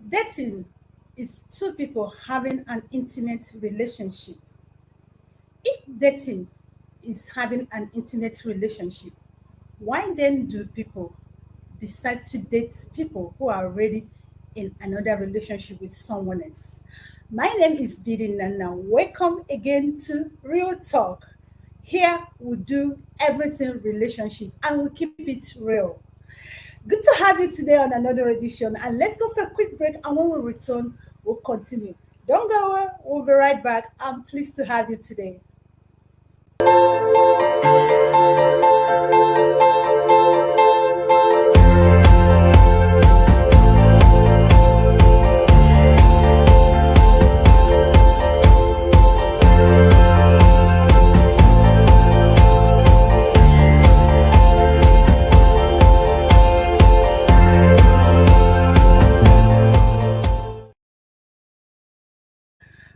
Dating is two people having an intimate relationship. If dating is having an intimate relationship, why then do people decide to date people who are already in another relationship with someone else? My name is Didi Nana. Welcome again to Real Talk. Here we do everything relationship and we keep it real. Good to have you today on another edition. And let's go for a quick break. And when we return, we'll continue. Don't go away. We'll be right back. I'm pleased to have you today.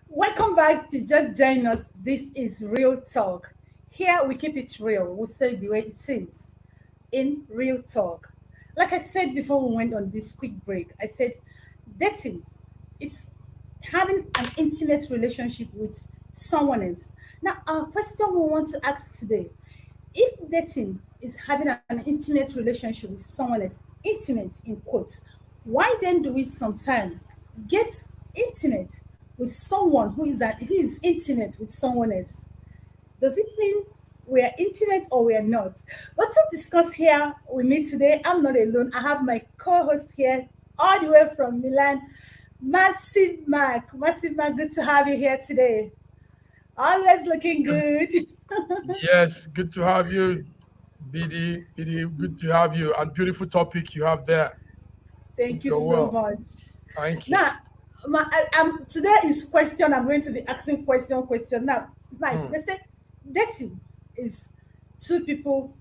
Welcome back to just join us. This is Real Talk. Here we keep it real. We say it the way it is in Real Talk. Like I said before we went on this quick break, I said dating, it's having an intimate relationship with someone else. Now, our question we want to ask today, if dating is having an intimate relationship with someone else, intimate in quotes, why then do we sometimes get intimate with someone who is intimate with someone else? Does it mean we are intimate or we are not? But to discuss here with me today, I'm not alone. I have my co-host here all the way from Milan, Massive Mac. Massive Mac, good to have you here today. Always looking good. Yes, good to have you, BD. BD, good to have you. And beautiful topic you have there. Thank you Go so well. much. Thank you. Now, today is question. I'm going to be asking question. Now, Mike, Hmm. let's say dating is two people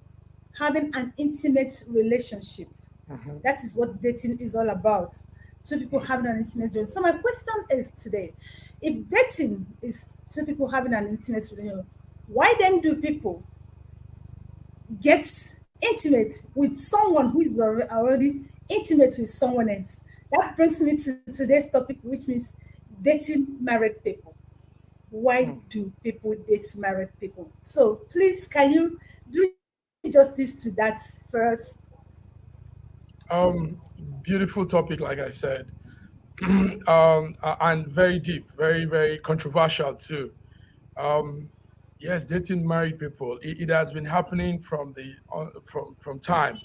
having an intimate relationship. Mhm. That is what dating is all about. Two people having an intimate relationship. So my question is today, if dating is two people having an intimate relationship, why then do people get intimate with someone who is already intimate with someone else? That brings me to today's topic, which means dating married people. Why Hmm. do people date married people? So please, can you do justice to that first? Um, Beautiful topic, like I said. And very deep, very controversial too. Um, yes, dating married people. It has been happening from from time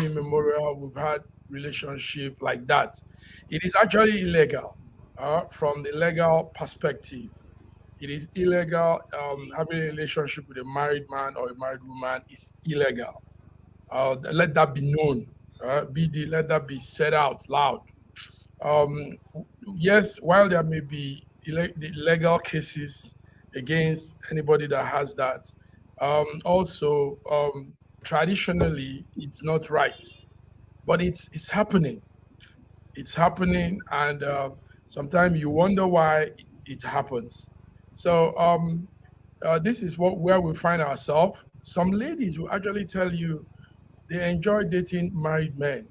immemorial. We've had relationship like that. It is actually illegal. From the legal perspective, it is illegal. Having a relationship with a married man or a married woman is illegal. Let that be known. BD, let that be said out loud. Um, yes, while there may be the legal cases against anybody that has that, also traditionally it's not right, but it's happening. It's happening, and sometimes you wonder why it happens. So this is where we find ourselves. Some ladies will actually tell you they enjoy dating married men.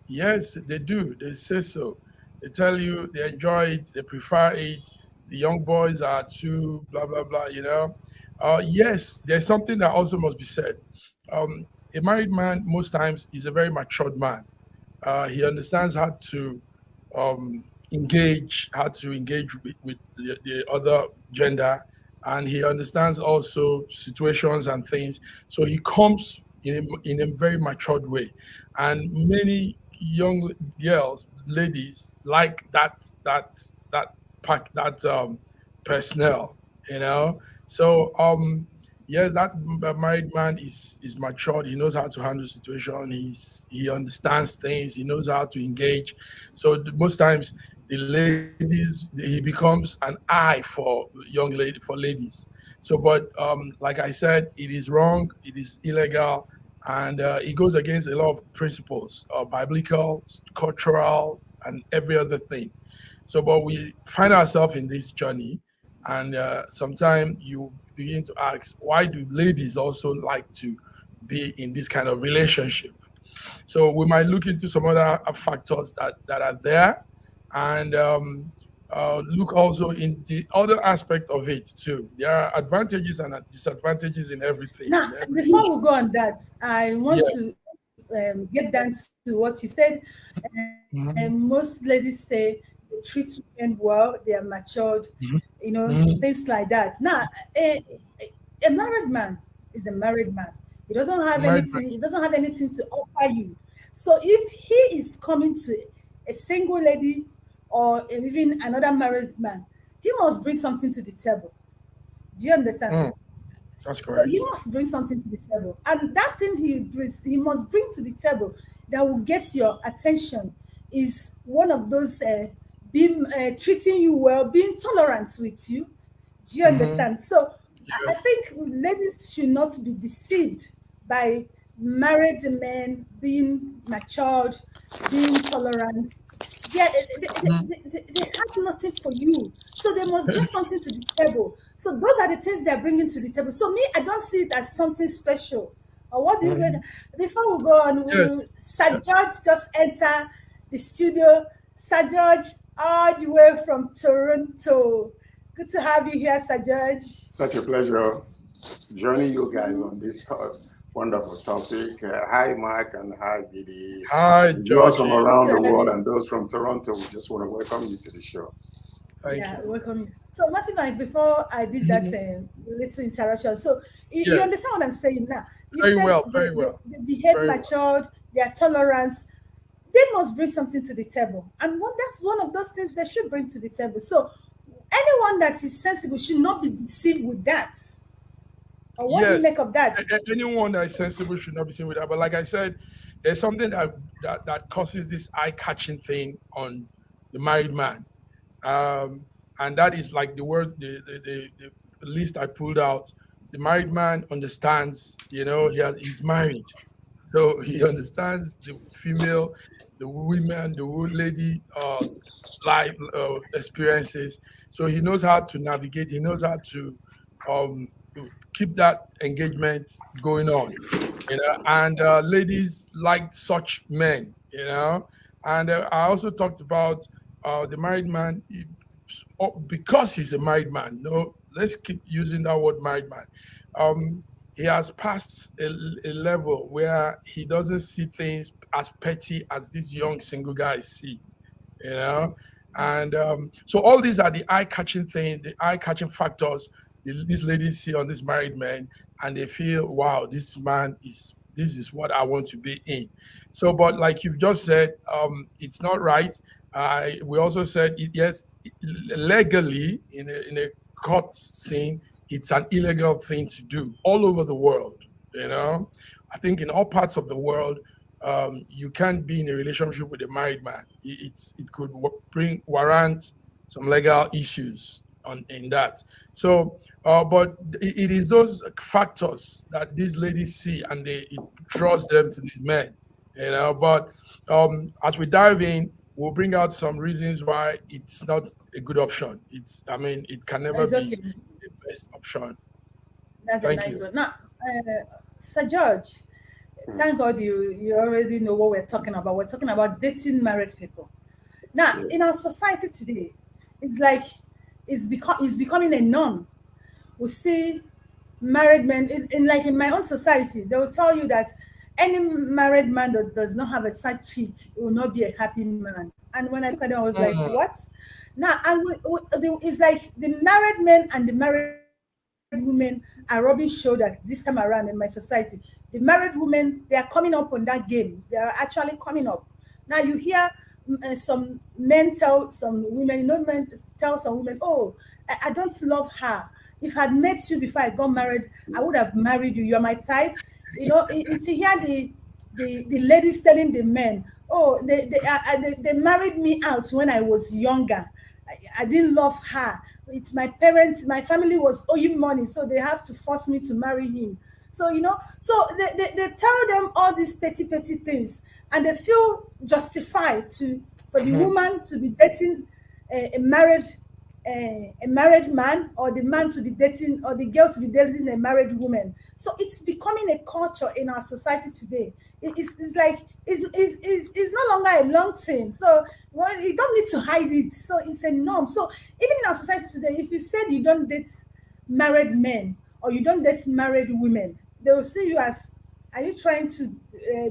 Yes, they do. They say so. They tell you they enjoy it, they prefer it. The young boys are too, blah, blah, blah. Yes, there's something that also must be said. A married man, most times, is a very matured man. He understands um, how to engage with the other gender, and he understands also situations and things. So he comes in a very matured way, and many young girls, ladies, like that pack that personnel. So yes, that married man is matured. He knows how to handle situation. He understands things. He knows how to engage. So most times the ladies, he becomes an eye for for ladies. So, but like I said, it is wrong. It is illegal, and it goes against a lot of principles, biblical, cultural, and every other thing. So, but we find ourselves in this journey, and sometimes you begin to ask, why do ladies also like to be in this kind of relationship? So we might look into some other factors that are there, and look also in the other aspect of it too. There are advantages and disadvantages in everything, Now, in every before we go on that, I want yeah. to get down to what you said. Mhm, Most ladies say they treat women well, they are matured, mhm, mhm. things like that. Now, a married man is a married man. He doesn't have Married man. anything. He doesn't have anything to offer you. So if he is coming to a single lady or even another married man, he must bring something to the table. Do you understand? Mm, that's So he correct. must bring something to the table, and that thing he brings, he must bring to the table that will get your attention is one of those being treating you well, being tolerant with you. Do you Hmm. understand? So I Yes. think ladies should not be deceived by married men being matured, being tolerant. Mhm. They have nothing for you. So they must bring something to the table. So those are the things they're bringing to the table. So me, I don't see it as something special. Or what do you Mhm. before we go on, Yes. will Sir George just enter the studio? Sir George, all the way from Toronto. Good to have you here, Sir George. Such a pleasure joining you guys on this wonderful topic. Hi, Mark, and hi, BD. Hi, Viewers from Georgie. Good around to the have world you. and those from Toronto, we just want to welcome you to the show. Thank Yeah, you. welcome you. So, Massive, like before I did that Mhm. little interaction, so you Yes. understand what I'm saying now? You Very said well. Very well. they behave Very well. matured, their tolerance, they must bring something to the table. And that's one of those things they should bring to the table. So, anyone that is sensible should not be deceived with that. Or what do you Yes, make of that? anyone that is sensible should not be seen with that. But like I said, there's something that causes this eye-catching thing on the married man, um, and that is like the words, the list I pulled out. The married man understands, he's married, so he understands the female, the women, the old lady, life experiences. So he knows how to navigate. He knows how to um, keep that engagement going on, and ladies like such men, and I also talked about the married man, because he's a married man. No, let's keep using that word married man. um he has passed a level where he doesn't see things as petty as these young single guys see, you know. And so all these are the eye-catching thing, the eye-catching factors these ladies see on this married man, and they feel, wow, this is what I want to be in. So, but like you've just said, it's not right. We also said, yes, legally in a court scene, it's an illegal thing to do all over the world. You know, I think in all parts of the world, you can't be in a relationship with a married man. It could bring warrant some legal issues on in that. So, but it is those factors that these ladies see, and it draws them to these men. But as we dive in, we'll bring out some reasons why it's not a good option. I mean, it can never It's be okay. the best option. That's a Thank nice you. one. Now, Sir George, Hmm. thank God you already know what we're talking about. We're talking about dating married people. Now, in Yes. our society today, it's like it's becoming a norm. We see married men in my own society. They will tell you that any married man that does not have a side chick will not be a happy man. And when I look at them, I was like, Mm, what? Now, and it's like the married men and the married women are rubbing shoulders this time around in my society. The married women, they are coming up on that game. They are actually coming up. Now you hear some men tell some women, men tell some women, oh, I don't love her. If I'd met you before I got married, I would have married you. You're my type. You see here the ladies telling the men, oh, they married me out when I was younger. I didn't love her. It's my parents, my family was owing money, so they have to force me to marry him. So, so they tell them all these petty things, and they feel justified to for the Mhm. woman to be dating a married man, or the man to be dating, or the girl to be dating a married woman. So it's becoming a culture in our society today. It's like it's no longer a long thing. So, well, you don't need to hide it. So it's a norm. So even in our society today, if you said you don't date married men, or you don't date married women, they will see you as, are you trying to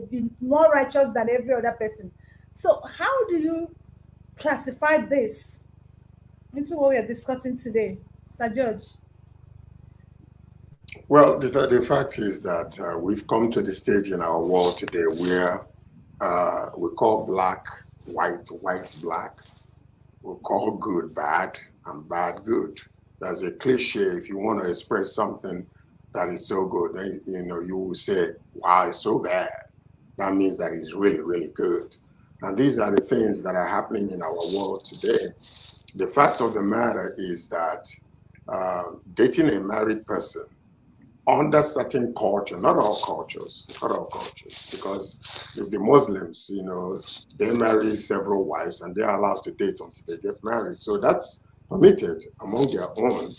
be more righteous than every other person? So how do you classify this into what we are discussing today, Sir George? Well, the fact is that we've come to the stage in our world today where we call black white, white black. We call good bad and bad good. That's a cliche. If you want to express something that is so good, then you will say, "Wow, it's so bad." That means that it's really, really good. And these are the things that are happening in our world today. The fact of the matter is that dating a married person under certain culture, not all cultures, because if the Muslims, they marry several wives and they're allowed to date until they get married. So that's permitted among their own.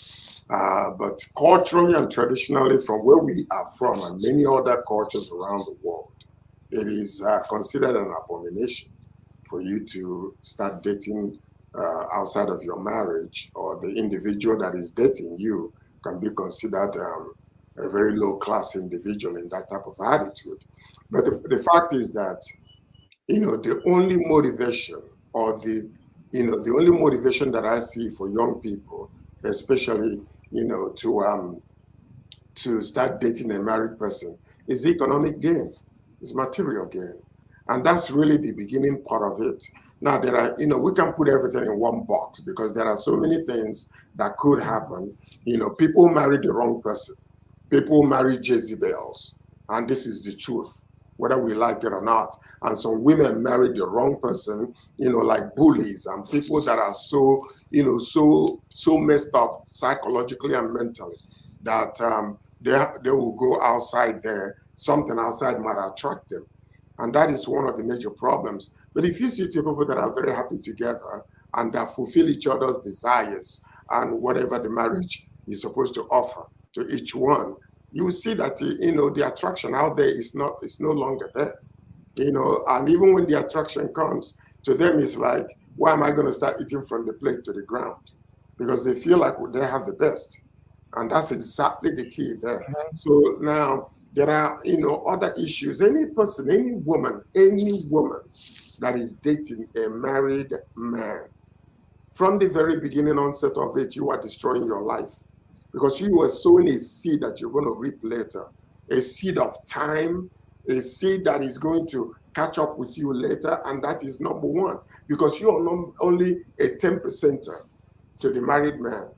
But culturally and traditionally, from where we are from and many other cultures around the world, it is considered an abomination for you to start dating outside of your marriage, or the individual that is dating you can be considered a very low class individual in that type of attitude. But the fact is that, the only motivation, or the only motivation that I see for young people, especially, to start dating a married person, is economic gain, is material gain. And that's really the beginning part of it. Now, we can put everything in one box because there are so many things that could happen. People marry the wrong person. People marry Jezebels. And this is the truth, whether we like it or not. And some women marry the wrong person, like bullies and people that are so messed up psychologically and mentally that they will go outside there. Something outside might attract them. And that is one of the major problems. But if you see two people that are very happy together and that fulfill each other's desires and whatever the marriage is supposed to offer to each one, you will see that the attraction out there is no longer there. And even when the attraction comes, to them it's like, why am I going to start eating from the plate to the ground? Because they feel like they have the best. And that's exactly the key there. So now there are, other issues. Any person, any woman that is dating a married man, from the very beginning onset of it, you are destroying your life, because you are sowing a seed that you're going to reap later, a seed of time, a seed that is going to catch up with you later. And that is number one, because you are not only a 10%er to the married man.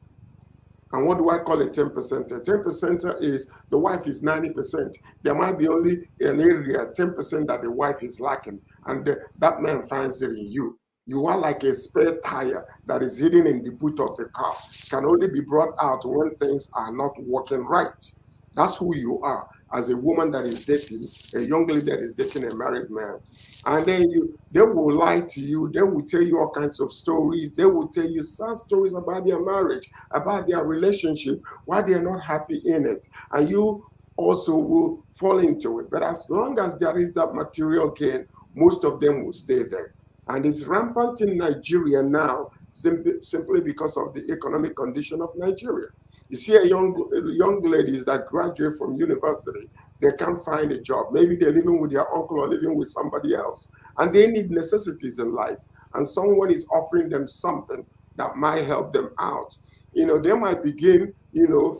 And what do I call a 10%? A 10% is the wife is 90%. There might be only an area, 10% that the wife is lacking, and that man finds it in you. You are like a spare tire that is hidden in the boot of the car, can only be brought out when things are not working right. That's who you are as a woman that is dating, a young lady that is dating a married man. And then they will lie to you. They will tell you all kinds of stories. They will tell you sad stories about their marriage, about their relationship, why they are not happy in it. And you also will fall into it. But as long as there is that material gain, most of them will stay there. And it's rampant in Nigeria now, simply because of the economic condition of Nigeria. You see young ladies that graduate from university, they can't find a job. Maybe they're living with their uncle or living with somebody else. And they need necessities in life. And someone is offering them something that might help them out. They might begin,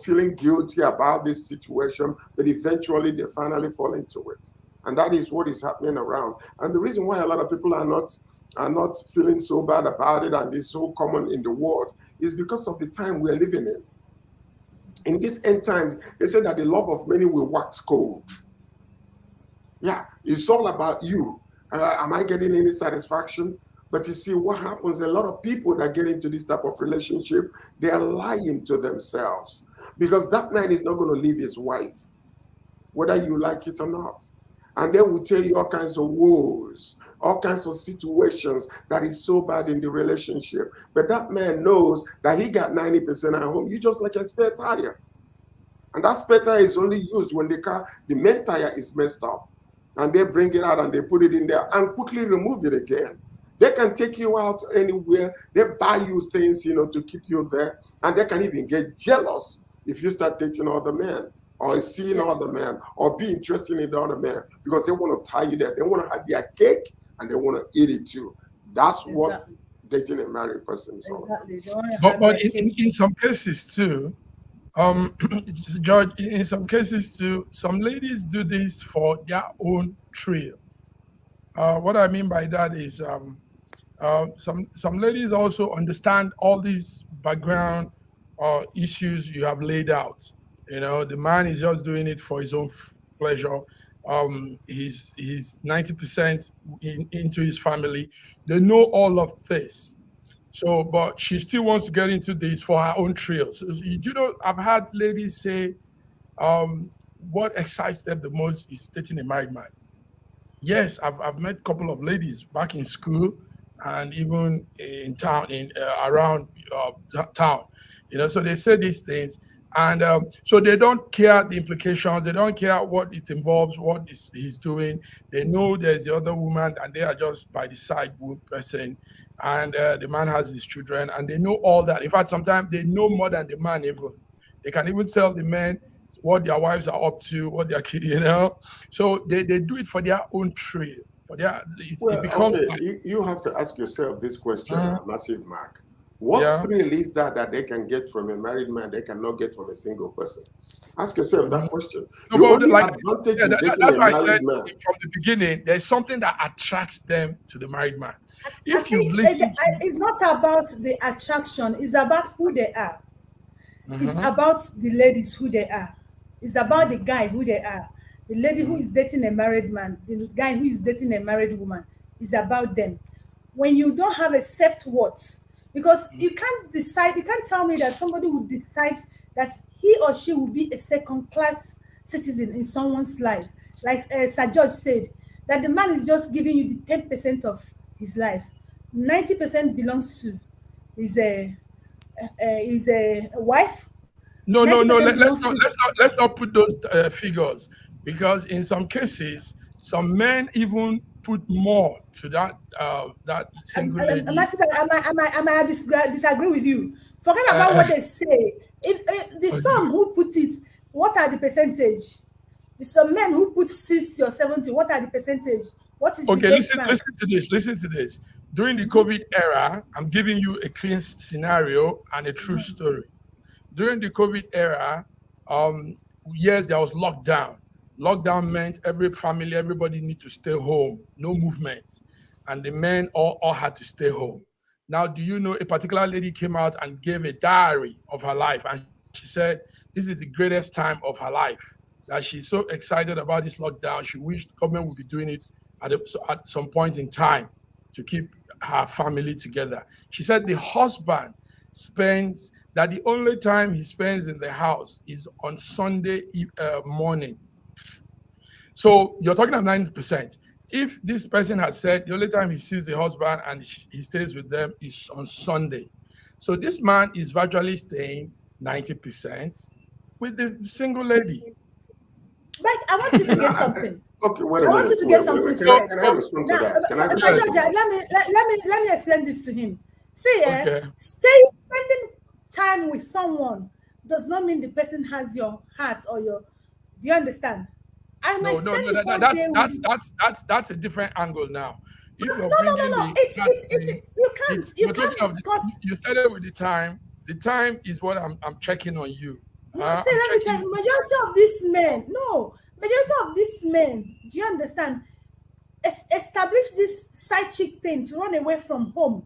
feeling guilty about this situation, but eventually they finally fall into it. And that is what is happening around. And the reason why a lot of people are not feeling so bad about it, and it's so common in the world, is because of the time we're living in. In this end times, they say that the love of many will wax cold. Yeah, it's all about you. Am I getting any satisfaction? But you see, what happens, a lot of people that get into this type of relationship, they are lying to themselves because that man is not going to leave his wife, whether you like it or not. And they will tell you all kinds of woes, all kinds of situations that is so bad in the relationship. But that man knows that he got 90% at home. You just like a spare tire. And that spare tire is only used when the main tire is messed up. And they bring it out and they put it in there and quickly remove it again. They can take you out anywhere. They buy you things, to keep you there. And they can even get jealous if you start dating other men or seeing other men or be interested in the other man because they want to tie you there. They want to have their cake and they want to eat it too. That's what dating a married person is all about. But in some cases too, George, in some cases too, some ladies do this for their own thrill. What I mean by that is some ladies also understand all these background issues you have laid out. The man is just doing it for his own pleasure. He's 90% into his family. They know all of this. So, but she still wants to get into this for her own thrills. I've had ladies say, what excites them the most is dating a married man. Yes, I've met a couple of ladies back in school and even in town, around town. So they say these things, and so they don't care the implications. They don't care what it involves, what he's doing. They know there's the other woman, and they are just by the side person. And the man has his children, and they know all that. In fact, sometimes they know more than the man even. They can even tell the men what their wives are up to, what their kids, So they do it for their own thrill. It becomes. Okay. You have to ask yourself this question, Massive Mark. What thrill is that they can get from a married man they cannot get from a single person? Ask yourself that question. The only advantage in dating that's a why I married said man. from the beginning, there's something that attracts them to the married man. If you listen, it's not about the attraction. It's about who they are. It's about the ladies who they are. It's about the guy who they are. The lady who is dating a married man, the guy who is dating a married woman. It's about them. When you don't have a self-worth, because you can't decide, you can't tell me that somebody would decide that he or she will be a second-class citizen in someone's life. Like Sir George said, that the man is just giving you the 10% of his life. 90% belongs to his wife. No. 90% Let's not put those figures, because in some cases, some men even put more to that single lady. I might disagree with you. Forget about what they say. The some who put it, what are the percentage? Some men who put 60 or 70, what are the percentage? What is okay? The listen to this. During the COVID era, I'm giving you a clean scenario and a true story. During the COVID era, yes, there was lockdown. Lockdown meant everybody need to stay home, no movement. And the men all had to stay home. Now, do you know a particular lady came out and gave a diary of her life, and she said, this is the greatest time of her life, that she's so excited about this lockdown. She wished the government would be doing it at some point in time to keep her family together. She said the husband the only time he spends in the house is on Sunday morning. So you're talking about 90%. If this person has said the only time he sees the husband and he stays with them is on Sunday. So this man is virtually staying 90% with the single lady. But I want you to get something. Okay, wait a minute. I want you to get something straight. Can I respond to that? Let me explain this to him. See, spending time with someone does not mean the person has your heart or your. Do you understand? That's a different angle now. No. You can't because you started with the time. The time is what I'm checking on you. Let me tell you, majority of these men, do you understand? Establish this side chick thing to run away from home.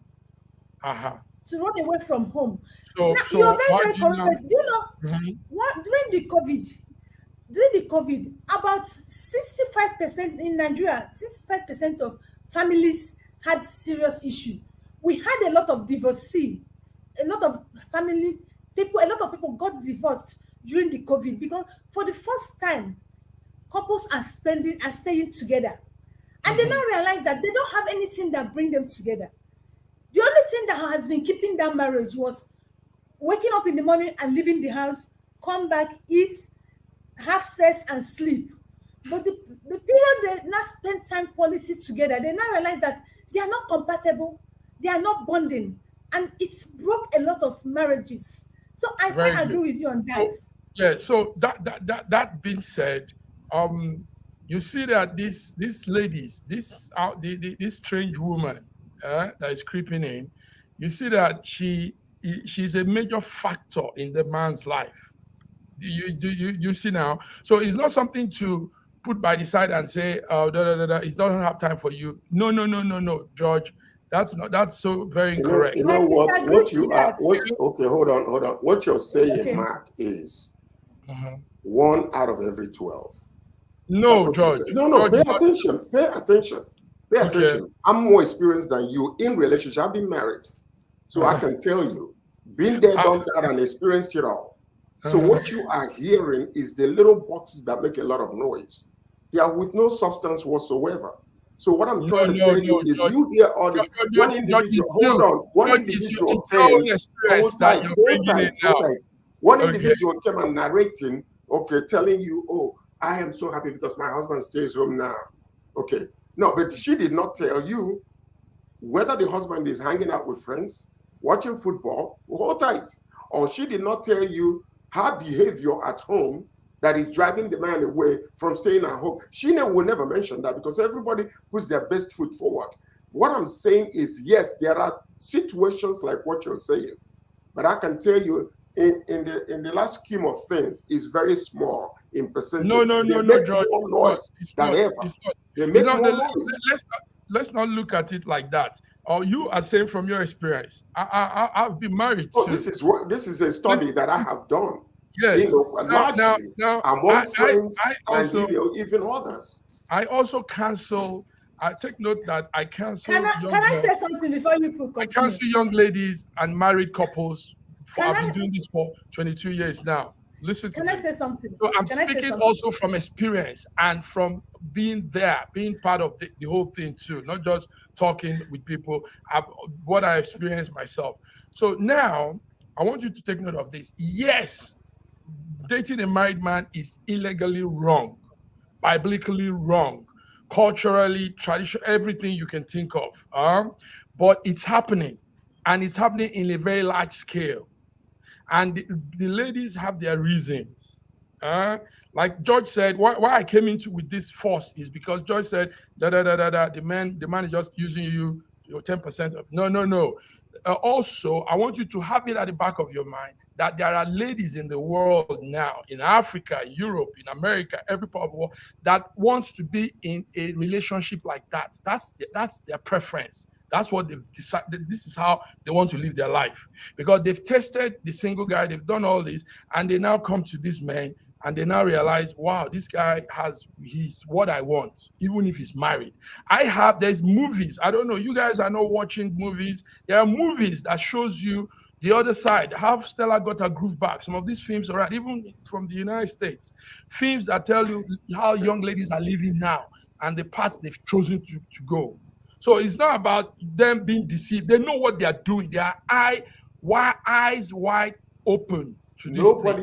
to run away from home. So Now, you're so very, why very do you correct. now? Do you know Mhm. what during the COVID, about 65% in Nigeria, 65% of families had serious issue. We had a lot of divorcee, a lot of family people, a lot of people got divorced during the COVID because for the first time, couples are staying together. And they now Mhm. realize that they don't have anything that bring them together. The only thing that has been keeping that marriage was waking up in the morning and leaving the house, come back, eat, have sex and sleep. But the period they now spend time quality together, they now realize that they are not compatible, they are not bonding, and it's broke a lot of marriages. So I Very quite good. agree with you on that. So yeah, so that being said, you see that these ladies, this strange woman that is creeping in, you see that she's a major factor in the man's life. Do you see now? So it's not something to put by the side and say, oh, it doesn't have time for you. No, no, no, no, no, George. That's so very You incorrect. I know what? disagree What to you are, that. what, okay, hold on. What you're saying, Okay. Mark, is Mhm. 1 out of every 12. That's No, what you say. George. No, no, George pay is not. attention. Pay attention. Pay Okay. attention. I'm more experienced than you in relationship. I've been married. So I can tell you, been there, Uh, done that, and experienced it all. So uh, what you are hearing is the little boxes that make a lot of noise. They are with no substance whatsoever. So what I'm no, trying to no, tell you no, is George. you hear all this. One George is individual, hold you. on, one George is individual your own came, experience that you're bringing in hold now. tight. One Okay. individual came and narrating, okay, telling you, oh, I am so happy because my husband stays home now. Okay. No, but she did not tell you whether the husband is hanging out with friends, watching football, hold tight. Or she did not tell you her behavior at home that is driving the man away from staying at home. She will never mention that because everybody puts their best foot forward. What I'm saying is, yes, there are situations like what you're saying, but I can tell you in the last scheme of things is very small in No, percentage. no, They no, no, make George. more It's not. noise It's than not. ever. It's not. They It's make not. more noise. Let's not look at it like that. Or you are saying from your experience. I've been married Oh, too. this is a study Listen, that I have done, yes. largely Now, among friends I and also even others. cancel. I take note that I Can cancel I young can I say girls. something before you could I continue? cancel young ladies and married couples. For Can I've been I doing this for 22 years now. Listen to can I say this. something? So I'm Can I say speaking something? also from experience and from being there, being part of the whole thing too, not just talking with people, what I experienced myself. So now I want you to take note of this. Yes, dating a married man is illegally wrong, biblically wrong, culturally, tradition, everything you can think of. But it's happening, and it's happening in a very large scale. And the ladies have their reasons. Uh, like George said, why I came into with this force is because George said, da da da da da. The man is just using you. Your 10% of no, no, no. Also, I want you to have it at the back of your mind that there are ladies in the world now, in Africa, Europe, in America, every part of the world, that wants to be in a relationship like that. That's their preference. That's what they've decided. This is how they want to live their life because they've tested the single guy, they've done all this, and they now come to this man and they now realize, wow, this guy he's what I want, even if he's married. There's movies. I don't know, you guys are not watching movies. There are movies that shows you the other side, how Stella got her groove back. Some of these films are right, even from the United States, films that tell you how young ladies are living now and the path they've chosen to go. So it's not about them being deceived. They know what they are doing. They are eyes wide open to this thing. Nobody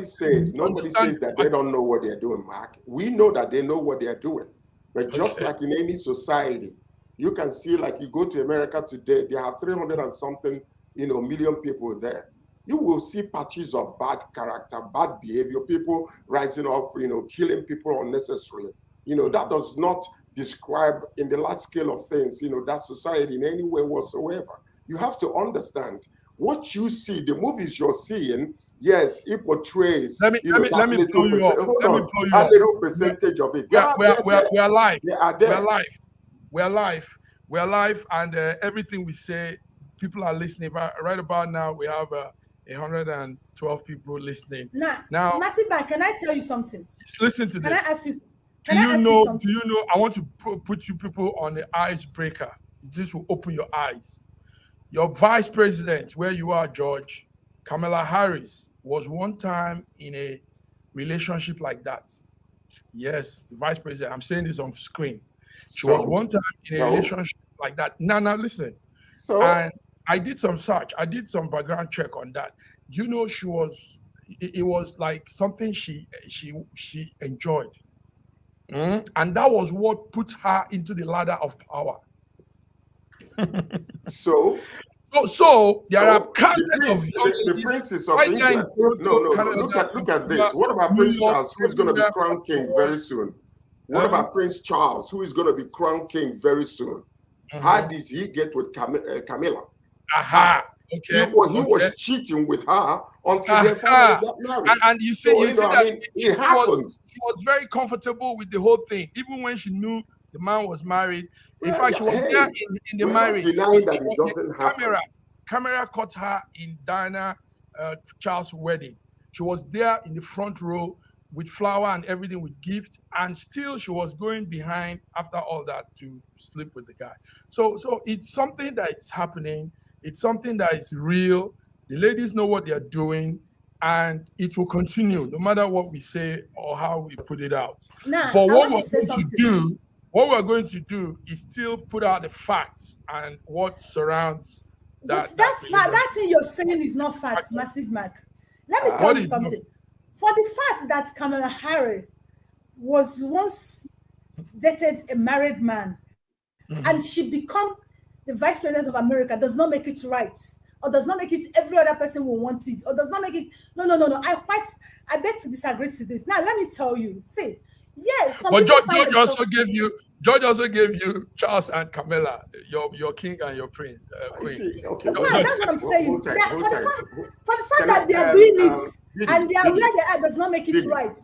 Understand? says that they don't know what they're doing, Mark. We know that they know what they're doing. But just Okay. like in any society, you can see, like you go to America today, there are 300 and something, million people there. You will see patches of bad character, bad behavior, people rising up, killing people unnecessarily. That does not describe in the large scale of things, that society in any way whatsoever. You have to understand what you see, the movies you're seeing. Yes, it portrays, Let me let that me blow little you percent. off. Hold Let me on, blow you that off. little percentage of it. There are, they're there. We are live. They are We are there. live. We are live. We are live, and everything we say people are listening. Right about now, we have 112 people listening. Now, Masiba, can I tell you something? Listen to Can this. I ask you? Do Can I you ask you know? something? Do you know? I want to put you people on the icebreaker. This will open your eyes. Your vice president, where you are, George, Kamala Harris, was one time in a relationship like that. Yes, the vice president. I'm saying this on screen. She was one time in a relationship like that. Now, listen. And I did some search. I did some background check on that. Do you know she was? It was like something she enjoyed, and that was what put her into the ladder of power. So there are countless of the princes of right England. No. Look at this. What about Prince Charles, who is going to be crowned king very soon? What about Prince Charles, who is going to be crowned king very soon? How did he get with Camilla? Aha. Okay. He was cheating with her until they finally got married. And you see that it happens. She was very comfortable with the whole thing, even when she knew the man was married. In fact, she was there in the marriage. Denying that it doesn't happen. Camera caught her in Diana Charles' wedding. She was there in the front row with flower and everything, with gift, and still she was going behind after all that to sleep with the guy. So it's something that is happening. It's something that is real. The ladies know what they are doing, and it will continue no matter what we say or how we put it out. But what we're going to do is still put out the facts and what surrounds that. But that thing you're saying is not facts, Massive Mac. Let me tell you something. For the fact that Kamala Harris was once dated a married man, and she become the vice president of America, does not make it right, or does not make it every other person will want it, or does not make it. No. I beg to disagree to this. Now let me tell you. See, yeah. But George also gave you Charles and Camilla, your king and your prince. Queen. Okay. No, that's what I'm saying. For the fact that they are doing it and they are where they are does not make it right.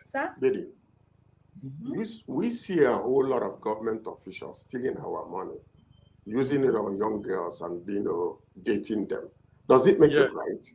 Sir? Biddy. We see a whole lot of government officials stealing our money, using it on young girls and dating them. Does it make it right?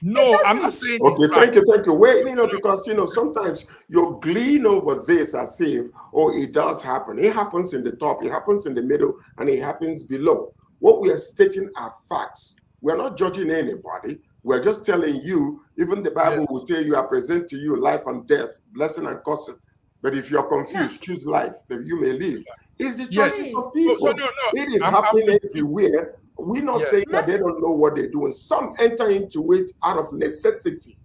No, I'm not saying. Okay, thank you. Wait, because sometimes you glean over this as if, it does happen. It happens in the top, it happens in the middle, and it happens below. What we are stating are facts. We are not judging anybody. We're just telling you. Even the Bible will tell you, I present to you life and death, blessing and cursing. But if you're confused, choose life that you may live. It's the choices of people. It is happening everywhere. We're not saying that they don't know what they're doing. Some enter into it out of necessity,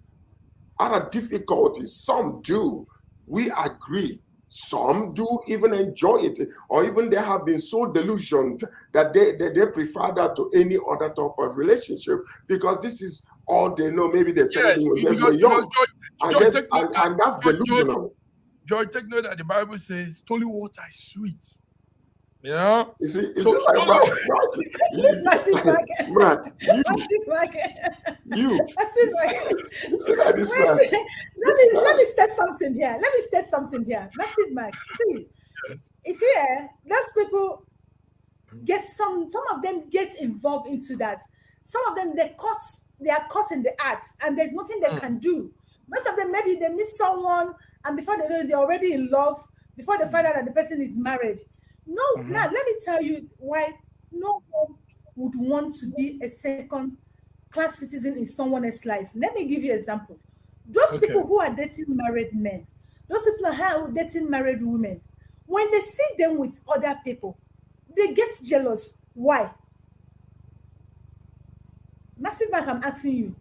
out of difficulty. Some do. We agree. Some do even enjoy it, or even they have been so delusioned that they prefer that to any other type of relationship because this is all they know. Maybe they said when they were young, and that's delusional. George, take note that the Bible says, "Holy water is sweet." Yeah. You see, right? Massive market. Man, you. Massive market. Let me state something here. Massive market. See, it's here. Those people get some of them get involved into that. Some of them they are caught in the acts, and there's nothing they can do. Most of them, maybe they meet someone, and before they know it, they're already in love. Before they find out that the person is married. No, now let me tell you why no one would want to be a second-class citizen in someone else's life. Let me give you an example. Those people who are dating married men, those people who are dating married women, when they see them with other people, they get jealous. Why? Massive Bank, I'm asking you.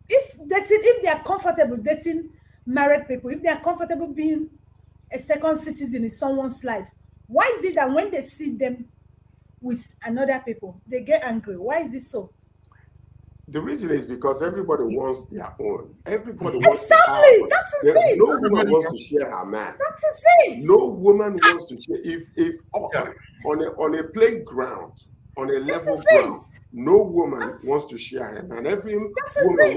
If they are comfortable dating married people, if they are comfortable being a second citizen in someone's life, why is it that when they see them with another people, they get angry? Why is it so? The reason is because everybody wants their own. Everybody wants that's a sense. No woman wants to share her man. That's a sense. No woman wants to share. If on a playground, on a level ground, no woman wants to share her man. Every woman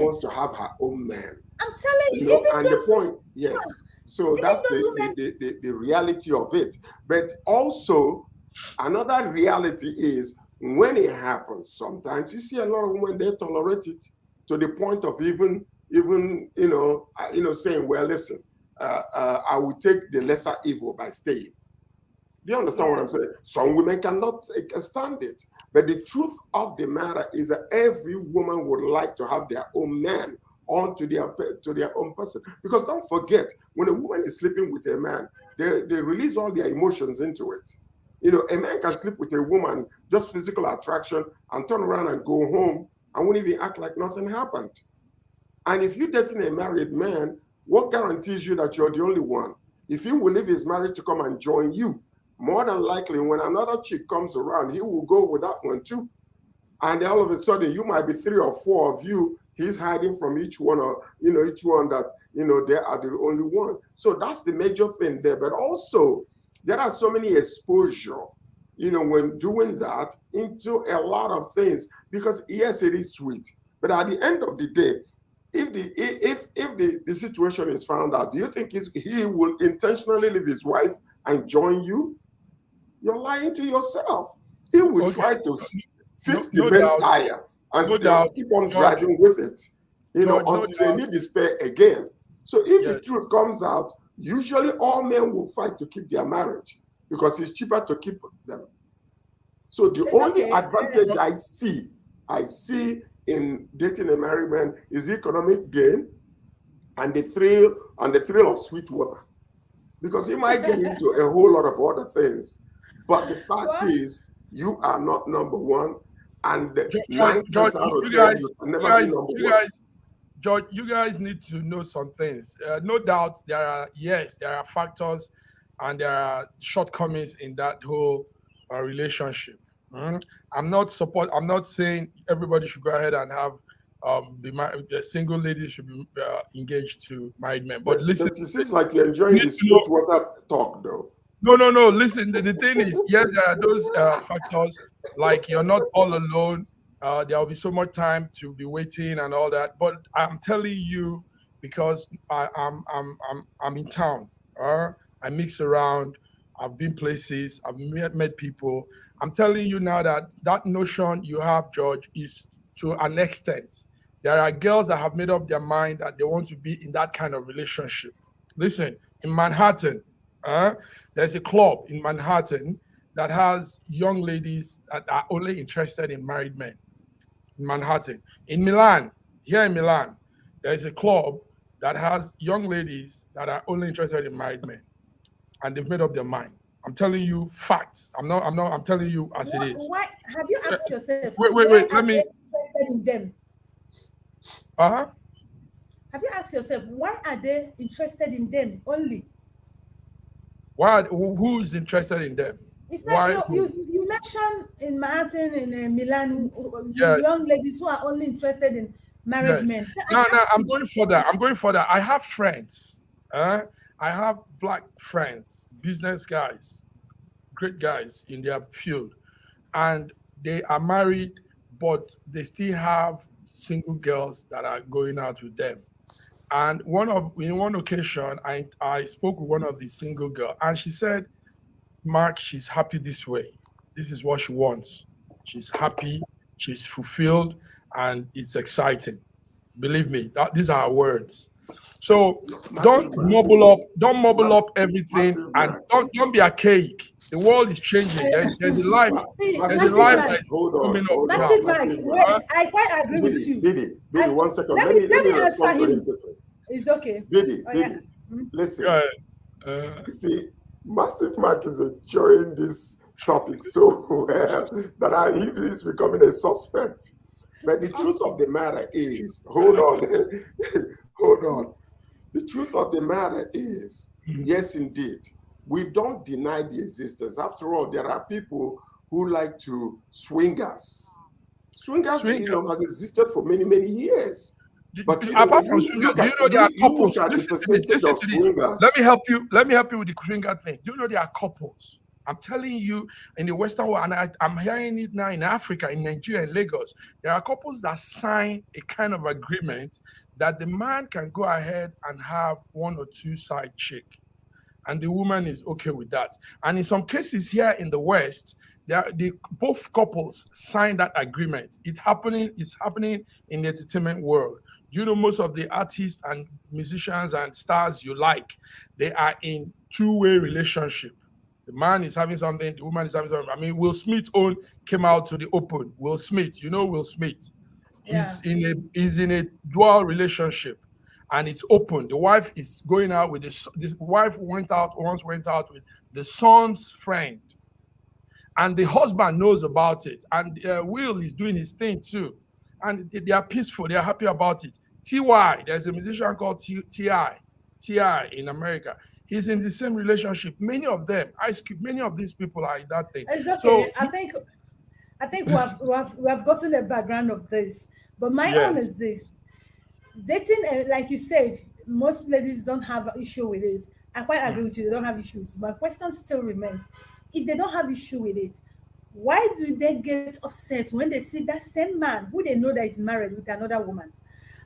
wants to have her own man. I'm telling you, and the point, yes. So that's the reality of it. But also, another reality is When it happens, sometimes you see a lot of women, they tolerate it to the point of even saying, well, listen, I will take the lesser evil by staying. Do you understand what Yeah. I'm saying? Some women cannot stand it. But the truth of the matter is that every woman would like to have their own man onto their own person. Because don't forget, when a woman is sleeping with a man, they release all their emotions into it. A man can sleep with a woman, just physical attraction, and turn around and go home and won't even act like nothing happened. And if you're dating a married man, what guarantees you that you're the only one? If he will leave his marriage to come and join you, more than likely, when another chick comes around, he will go with that one too. And all of a sudden, you might be 3 or 4 of you. He's hiding from each one, or each one that they are the only one. So that's the major thing there. But also, there are so many exposure, when doing that into a lot of things. Because yes, it is sweet, but at the end of the day, if the situation is found out, do you think he will intentionally leave his wife and join you? You're lying to yourself. He will Okay. try to fix the No main doubt. tire and No still doubt. keep on George, driving with it, George, no until they doubt. need the spare again. So if the Yes. truth comes out, usually all men will fight to keep their marriage because it's cheaper to keep them. So the It's only okay. advantage I see in dating a married man is economic gain and the thrill of sweet water. Because you might get into a whole lot of other things. But the fact Well, is, you are not number one. And George, 9 times out of you 10, guys, you can never be number one. George, you guys need to know some things. No doubt, there are factors and there are shortcomings in that whole relationship. I'm not saying everybody should go ahead and have the single ladies should be engaged to married men. But listen, But it seems like you're you enjoying need the to know. sweet water talk, though. No. Listen, the thing is, yes, there are those factors like you're not all alone. There will be so much time to be waiting and all that. But I'm telling you, because I'm in town. I mix around. I've been places. I've met people. I'm telling you now that notion you have, George, is to an extent. There are girls that have made up their mind that they want to be in that kind of relationship. Listen, in Manhattan, there's a club in Manhattan that has young ladies that are only interested in married men. In Manhattan, here in Milan, there's a club that has young ladies that are only interested in married men, and they've made up their mind. I'm telling you facts. I'm telling you as it is. why have you asked yourself why Wait. are Let me. they interested in them? Uh huh. Have you asked yourself why are they interested in them only? Why? Who's interested in them? It's like Why? you mentioned in Manhattan, in Milan, Yes. young ladies who are only interested in married Yes. men. So I No. ask I'm you, going further. I have friends. I have black friends, business guys, great guys in their field, and they are married, but they still have single girls that are going out with them. And in one occasion, I spoke with one of the single girl, and she said, "Mark, she's happy this way. This is what she wants. She's happy, she's fulfilled, and it's exciting. Believe me, these are her words." So Massive man. don't mobble up everything, Massive and man. don't be archaic. The world is changing. There's a life. see, There's a Massive massive life man. that Mike, is Hold coming on, up hold now. on. massive Mike. Massive man. Wait, I quite agree with you. Diddy, I 1 second. let Let me me let let me me answer respond to him him. quickly. It's okay. Diddy, Oh yeah. Diddy, Mm. Go listen. ahead. You see, Massive Mark is enjoying this topic so well that he is becoming a suspect. But the truth of the matter is, hold on, hold on. The truth of the matter is, yes, indeed, we don't deny the existence. After all, there are people who like to swing us. Swingers, Swingers. has existed for many, many years. But Apart when from you swinger, look do you at know there are you look couples? at the Listen to this. percentage Listen of to this. Let me swingers. help you. Let me help you with the swinger thing. Do you know there are couples? I'm telling you, in the Western world, and I'm hearing it now in Africa, in Nigeria, in Lagos, there are couples that sign a kind of agreement that the man can go ahead and have one or two side chick, and the woman is okay with that. And in some cases here in the West, the both couples signed that agreement. It's happening in the entertainment world. You know, most of the artists and musicians and stars you like, they are in two-way relationship. The man is having something, the woman is having something. I mean, Will Smith own came out to the open. Will Smith, you know Will Smith Yeah. is in a dual relationship, and it's open. The wife is going out with this wife went out with the son's friend, and the husband knows about it, and Will is doing his thing too, and they are peaceful, they are happy about it. Ty, there's a musician called Ti in America. He's in the same relationship. Many of them, Ice Cube, many of these people are in that thing. It's So okay. I think we have gotten the background of this. But my own yes. is this. Dating, like you said, most ladies don't have an issue with it. I quite agree with you, they don't have issues. My question still remains, if they don't have issue with it, why do they get upset when they see that same man who they know that is married with another woman?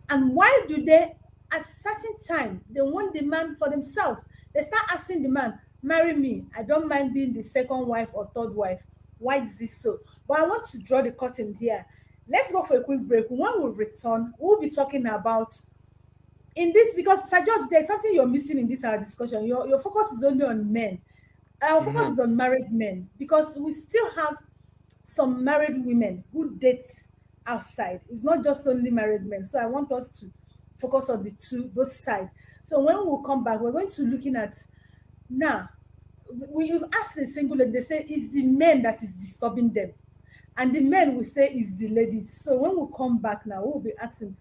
And why do they, at certain time, they want the man for themselves? They start asking the man, marry me, I don't mind being the second wife or third wife. Why is this so? But I want to draw the curtain here. Let's go for a quick break. When we return, we'll be talking about in this, because Sir George, there's something you're missing in this our discussion. Your focus is only on men. Our focus Mhm. is on married men, because we still have some married women who date outside. It's not just only married men. So I want us to focus on the two, both sides. So when we come back, we're going to looking at now. We've asked a single lady, they say it's the men that is disturbing them. And the men will say it's the ladies. So when we come back now, we'll be asking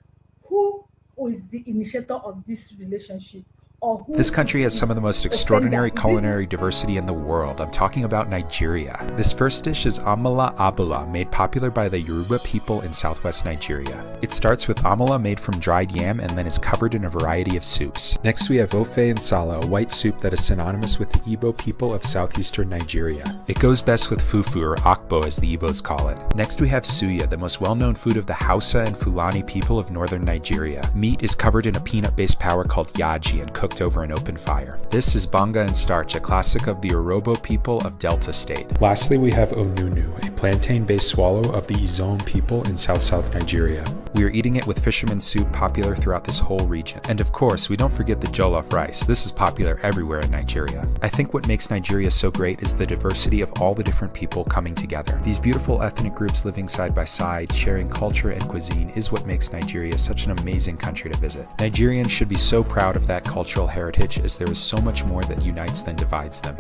who is the initiator of this relationship, or This who country is has the some of the most offender. extraordinary Is it culinary diversity in the world. I'm talking about Nigeria. This first dish is amala abula, made popular by the Yoruba people in southwest Nigeria. It starts with amala made from dried yam and then is covered in a variety of soups. Next we have ofe and sala, a white soup that is synonymous with the Igbo people of southeastern Nigeria. It goes best with fufu, or akbo as the Igbos call it. Next we have suya, the most well-known food of the Hausa and Fulani people of northern Nigeria. Meat is covered in a peanut-based powder called yaji and cooked over an open fire. This is banga and starch, a classic of the Orobo people of Delta State. Lastly, we have onunu, a plantain-based swallow of the Izon people in South Nigeria. We are eating it with fisherman soup, popular throughout this whole region. And of course, we don't forget the jollof rice. This is popular everywhere in Nigeria. I think what makes Nigeria so great is the diversity of all the different people coming together. These beautiful ethnic groups living side by side, sharing culture and cuisine, is what makes Nigeria such an amazing country to visit. Nigerians should be so proud of that cultural heritage, as there is so much more that unites than divides them.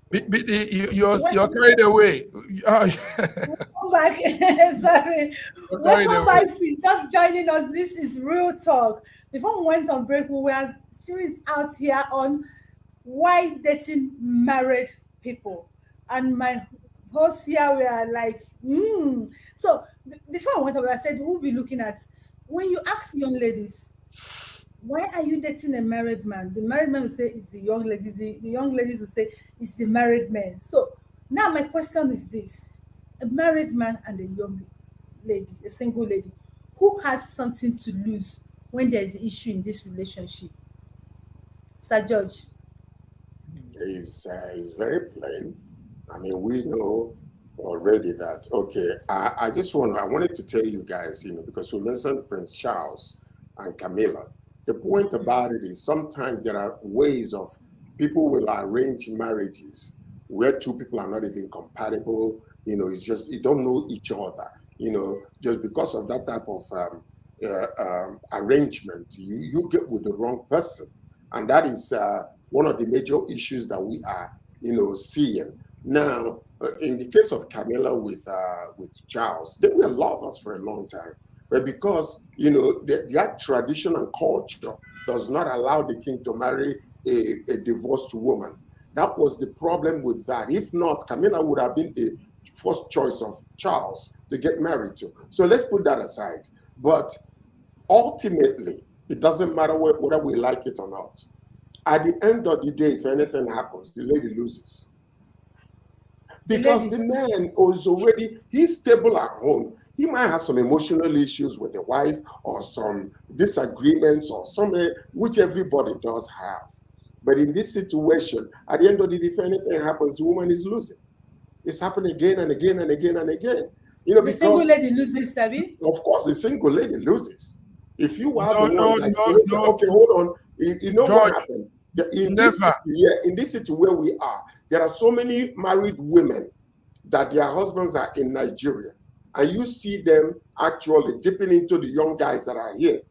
You're carried away. welcome back? Sorry. You're carried Welcome away. back, please. Just joining us. This is Real Talk. Before we went on break, we were serious out here on why dating married people. And my hosts here were like, So before I went over, I said we'll be looking at when you ask young ladies, why are you dating a married man? The married man will say it's the young ladies. The young ladies will say it's the married man. So now my question is this: a married man and a young lady, a single lady, who has something to lose when there is an issue in this relationship? Sir George. Is very plain. I mean, we know already that. Okay, I wanted to tell you guys, because we mentioned Prince Charles and Camilla. The point about it is sometimes there are ways of people will arrange marriages where two people are not even compatible. It's just you don't know each other. Just because of that type of arrangement, you get with the wrong person, and that is one of the major issues that we are, seeing now. In the case of Camilla with Charles, they were lovers for a long time, but because their tradition and culture does not allow the king to marry a divorced woman. That was the problem with that. If not, Camilla would have been the first choice of Charles to get married to. So let's put that aside. But ultimately, it doesn't matter whether we like it or not. At the end of the day, if anything happens, the lady loses. The Because the lady. man is already, he's stable at home. He might have some emotional issues with the wife or some disagreements or something, which everybody does have. But in this situation, at the end of the day, if anything happens, the woman is losing. It's happening again and again and again and again. The single Because lady loses, Sabi. of course the single lady loses. If you have No, one no, like no, for instance, no, okay, hold on. You know what George, happened? In this never. in this city where we are, there are so many married women that their husbands are in Nigeria. And you see them actually dipping into the young guys that are here.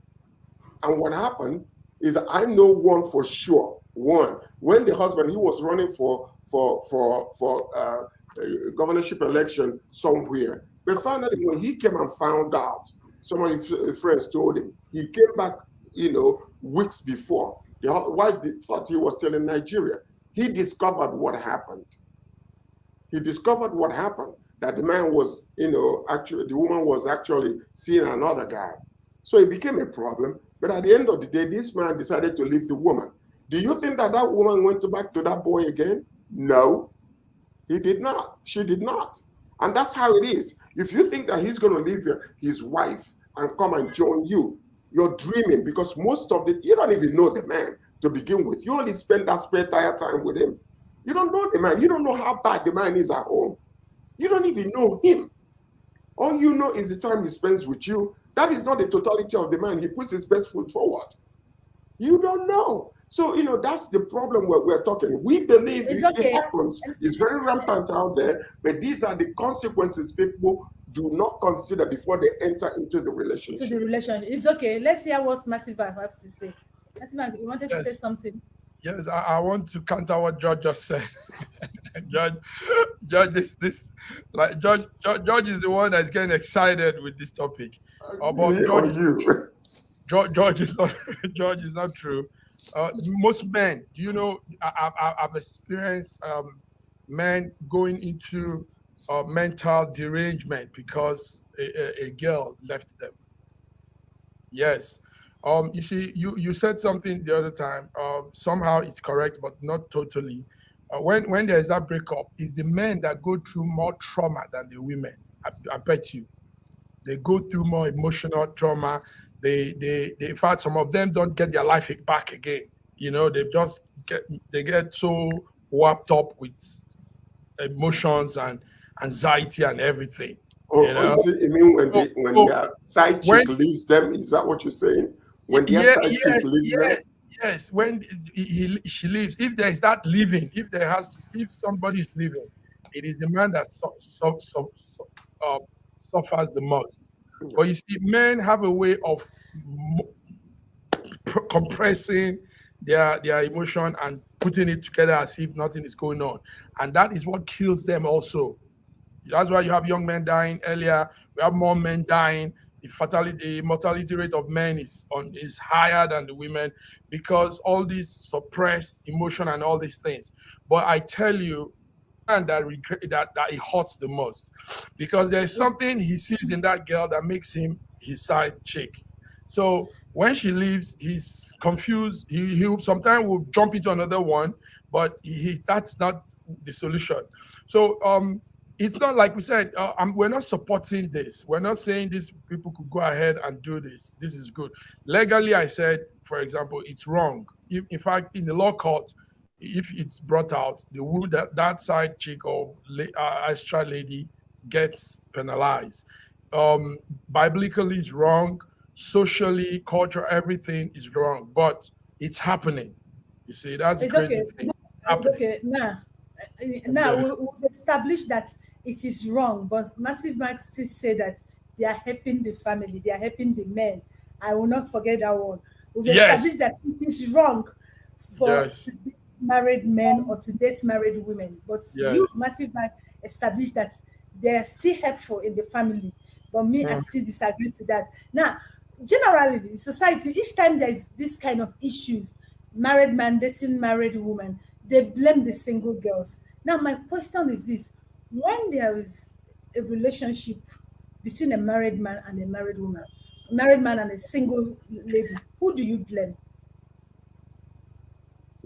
And what happened is I know one for sure. One, when the husband, he was running for governorship election somewhere. But finally, when he came and found out, some of his friends told him, he came back, weeks before. The wife thought he was still in Nigeria. He discovered what happened. He discovered what happened, that the man was, actually, the woman was actually seeing another guy. So it became a problem. But at the end of the day, this man decided to leave the woman. Do you think that that woman went back to that boy again? No, he did not. She did not. And that's how it is. If you think that he's going to leave his wife and come and join you, you're dreaming, because most of you don't even know the man to begin with. You only spend that spare time with him. You don't know the man. You don't know how bad the man is at home. You don't even know him. All you know is the time he spends with you. That is not the totality of the man. He puts his best foot forward. You don't know. So, that's the problem we're talking. We believe It's it okay. happens. It's very rampant out there, but these are the consequences people do not consider before they enter into the relationship. To the relationship. It's okay. Let's hear what Massive Man has to say. Massive Man, you wanted to say Yes. something? Yes, I want to counter what George just said. George, George is the one that's getting excited with this topic. But Me or you? George is not. George is not true. Most men, do you know? I've experienced men going into mental derangement because a girl left them. Yes. You see, you said something the other time. Somehow it's correct, but not totally. When there's that breakup, it's the men that go through more trauma than the women. I bet you. They go through more emotional trauma. They in fact, some of them don't get their life back again. They get so wrapped up with emotions and anxiety and everything. Or You know, you mean so, when so their side when chick leaves them? Is that what you're saying? When their yeah, side chick leaves them? yes. When she leaves, if there is that leaving, if somebody is leaving, it is the man that uh, suffers the most. But you see, men have a way of compressing their emotion and putting it together as if nothing is going on, and that is what kills them also. That's why you have young men dying earlier. We have more men dying. The mortality rate of men is higher than the women because all these suppressed emotion and all these things. But I tell you, man, that it hurts the most because there's something he sees in that girl that makes him his side chick. So when she leaves, he's confused. He sometimes will jump into another one, but that's not the solution. So it's not like we said, we're not supporting this. We're not saying these people could go ahead and do this. This is good. Legally, I said, for example, it's wrong. In fact, in the law court, if it's brought out, that side chick or extra lady gets penalized. Biblically, it's wrong. Socially, culture, everything is wrong. But it's happening. You see, that's the It's crazy okay. thing. It's Happening. okay. Now we've established that it is wrong, but Massive Max still say that they are helping the family, they are helping the men. I will not forget that one. We've Yes, established that it is wrong for yes, to date married men or to date married women. But you, yes. Massive Max, established that they are still helpful in the family. But me, I Mm. still disagree to that. Now, generally in society, each time there is this kind of issues, married man dating married woman, they blame the single girls. Now, my question is this: when there is a relationship between a married man and a married woman, married man and a single lady, who do you blame?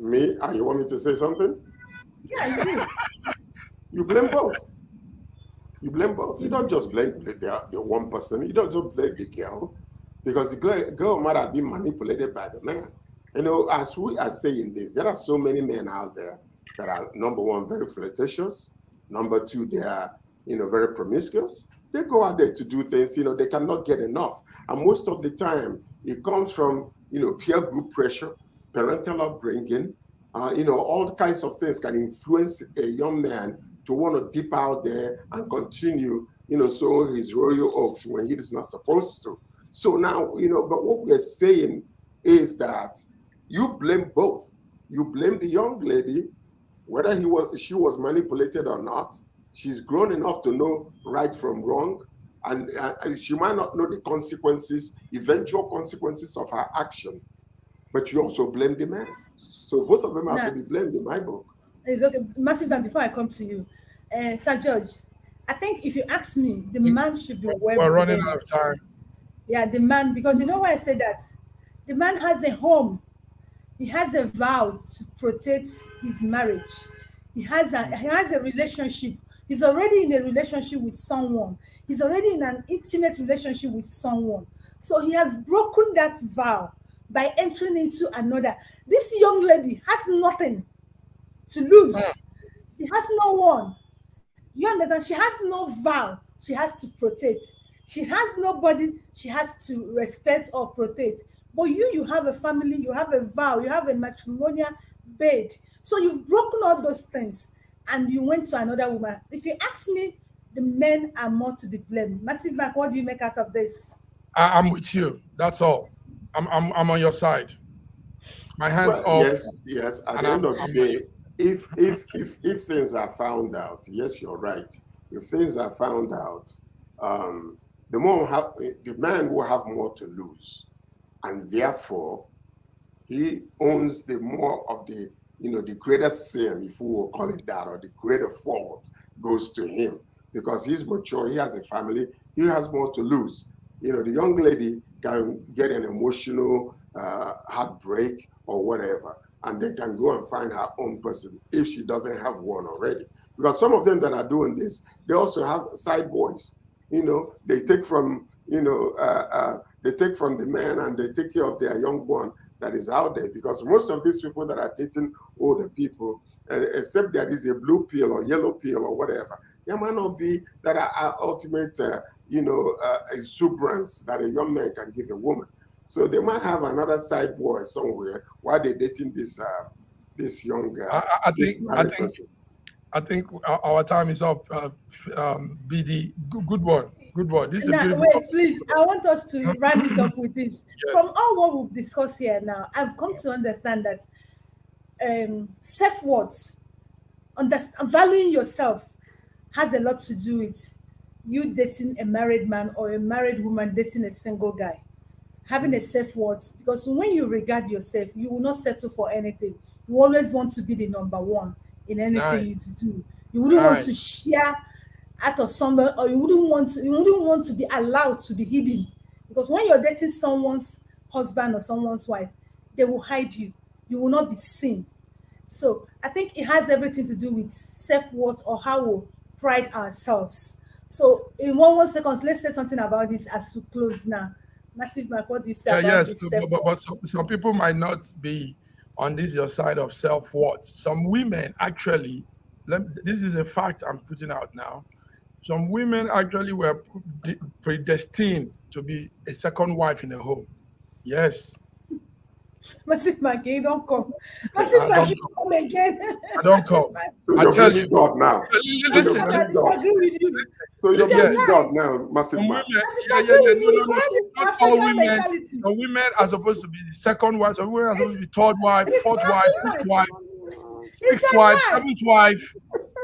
Me? You want me to say something? Yeah, it's you. You blame both. You blame both. You don't just blame the one person. You don't just blame the girl, because the girl might have been manipulated by the man. You know, as we are saying this, there are so many men out there that are, number one, very flirtatious. Number two, they are, very promiscuous. They go out there to do things, they cannot get enough. And most of the time, it comes from, peer group pressure, parental upbringing, all kinds of things can influence a young man to want to dip out there and continue, sowing his royal oats when he is not supposed to. So now, but what we're saying is that you blame both. You blame the young lady, whether she was manipulated or not. She's grown enough to know right from wrong, and she might not know the consequences, eventual consequences of her action, but you also blame the man. So both of them have to be blamed in my book. It's okay. Massive man, before I come to you, Sir George, I think if you ask me, the man should be well. We're running out of time. Yeah, the man, because you know why I say that? The man has a home. He has a vow to protect his marriage. He has a relationship. He's already in a relationship with someone. He's already in an intimate relationship with someone. So he has broken that vow by entering into another. This young lady has nothing to lose. She has no one. You understand? She has no vow she has to protect. She has nobody she has to respect or protect. But you have a family, you have a vow, you have a matrimonial bed. So you've broken all those things and you went to another woman. If you ask me, the men are more to be blamed. Massive Mark, what do you make out of this? I'm with you. That's all. I'm on your side. My hands up. Yes. At the end of the day, if things are found out, yes, you're right. If things are found out, the man will have more to lose, and therefore he owns the more of the the greater sin, if we will call it that, or the greater fault goes to him, because he's mature, he has a family, he has more to lose. The young lady can get an emotional heartbreak or whatever, and they can go and find her own person if she doesn't have one already. Because some of them that are doing this, they also have side boys. They take from they take from the man and they take care of their young one that is out there. Because most of these people that are dating older people, except there is a blue pill or yellow pill or whatever, there might not be that are ultimate exuberance that a young man can give a woman. So they might have another side boy somewhere while they're dating this young girl. I think our time is up. BD, good one. This is beautiful. Wait, please. I want us to wrap it up with this. Yes. From all what we've discussed here now, I've come to understand that self-worth, valuing yourself, has a lot to do with you dating a married man or a married woman dating a single guy. Having a self-worth, because when you regard yourself, you will not settle for anything. You always want to be the number one in anything you do. You wouldn't want to share out of somebody, or you wouldn't want to be allowed to be hidden. Because when you're dating someone's husband or someone's wife, they will hide you. You will not be seen. So I think it has everything to do with self-worth, or how we pride ourselves. So in one second, let's say something about this as we close now. Massive Mark, what do you say about this? But some people might not be on your side of self-worth. Some women actually, this is a fact I'm putting out now. Some women actually were predestined to be a second wife in a home. Yes. Massive Mark, you don't come. Massive Mark, you come again. I don't come. So I tell you. God now. Listen. I disagree with you. So you're blaming God now, Massive Mark. Not all women. Some women are supposed to be the second wife. Some women are supposed to be third wife, fourth wife, fifth wife, sixth wife, seventh wife,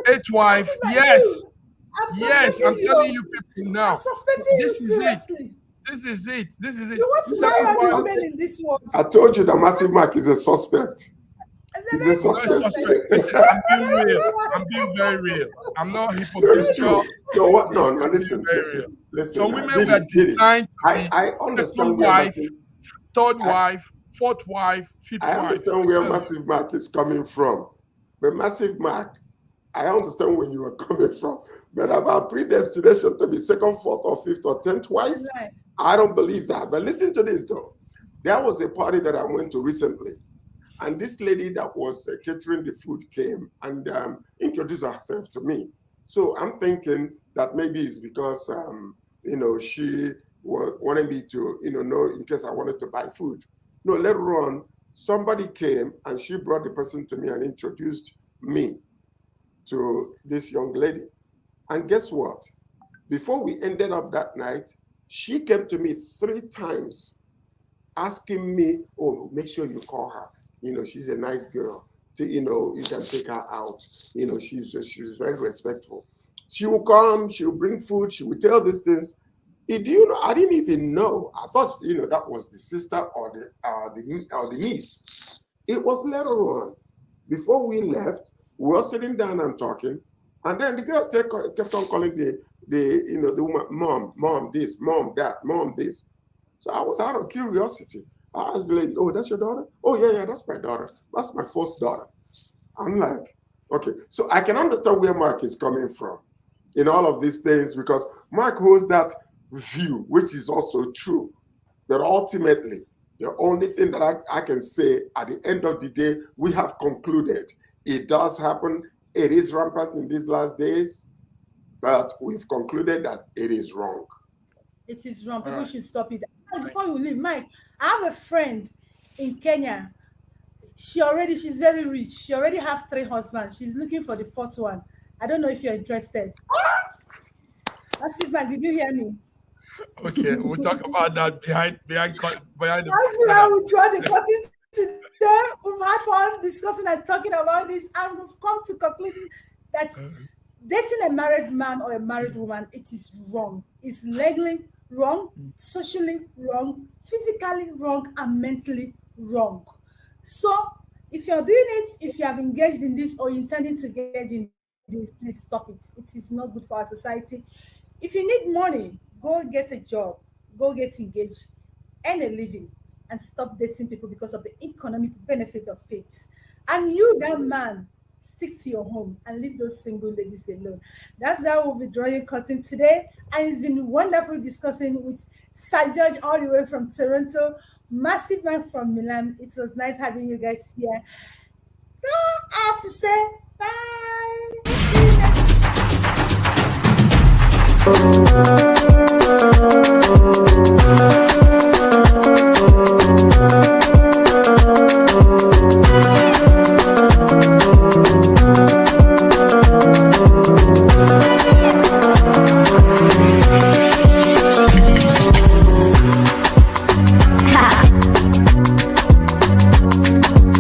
eighth wife. Yes. I'm telling you people now. This is it. You want to marry all the women in this world? I told you that Massive Mark is a suspect. He's a suspect. Listen, I'm being very real. I'm not hypocritical. No, listen. Some women were designed to be I understand wife, third wife, fourth wife, fifth I wife. understand where Massive Mark is coming from. But Massive Mark, I understand where you are coming from. But about predestination to be second, fourth, or fifth, or 10th wife, Right. I don't believe that. But listen to this, though. There was a party that I went to recently. And this lady that was catering the food came and introduced herself to me. So I'm thinking that maybe it's because, she wanted me to, know in case I wanted to buy food. No, later on, somebody came and she brought the person to me and introduced me to this young lady. And guess what? Before we ended up that night, she came to me 3 times asking me, oh, make sure you call her. She's a nice girl. You can take her out. She's very respectful. She will come, she will bring food, she will tell these things. I didn't even know. I thought, that was the sister or the niece. It was later on. Before we left, we were sitting down and talking, and then the girls kept on calling the woman, mom this, mom that, mom this. So I was out of curiosity. I asked the lady, oh, that's your daughter? Oh, yeah, that's my daughter. That's my first daughter. I'm like, okay. So I can understand where Mark is coming from in all of these things, because Mark holds that view, which is also true. But ultimately, the only thing that I can say at the end of the day, we have concluded it does happen. It is rampant in these last days, but we've concluded that it is wrong. It is wrong. People should stop it. Before you leave, Mike, I have a friend in Kenya. She's very rich. She already have 3 husbands. She's looking for the 4th one. I don't know if you're interested. Mike, did you hear me? Okay, we'll talk about that behind the. That's why we draw the curtain today. We've had fun discussing and talking about this, and we've come to concluding that dating a married man or a married woman, it is wrong. It's legally wrong, socially wrong, physically wrong, and mentally wrong. So if you're doing it, if you have engaged in this or intending to engage in this, please stop it. It is not good for our society. If you need money, go get a job, go get engaged, earn a living, and stop dating people because of the economic benefit of it. And you, that man, stick to your home and leave those single ladies alone. That's how we'll be drawing curtain today. And it's been wonderful discussing with Sir George all the way from Toronto, Massive Man from Milan. It was nice having you guys here. So I have to say bye. See you next time.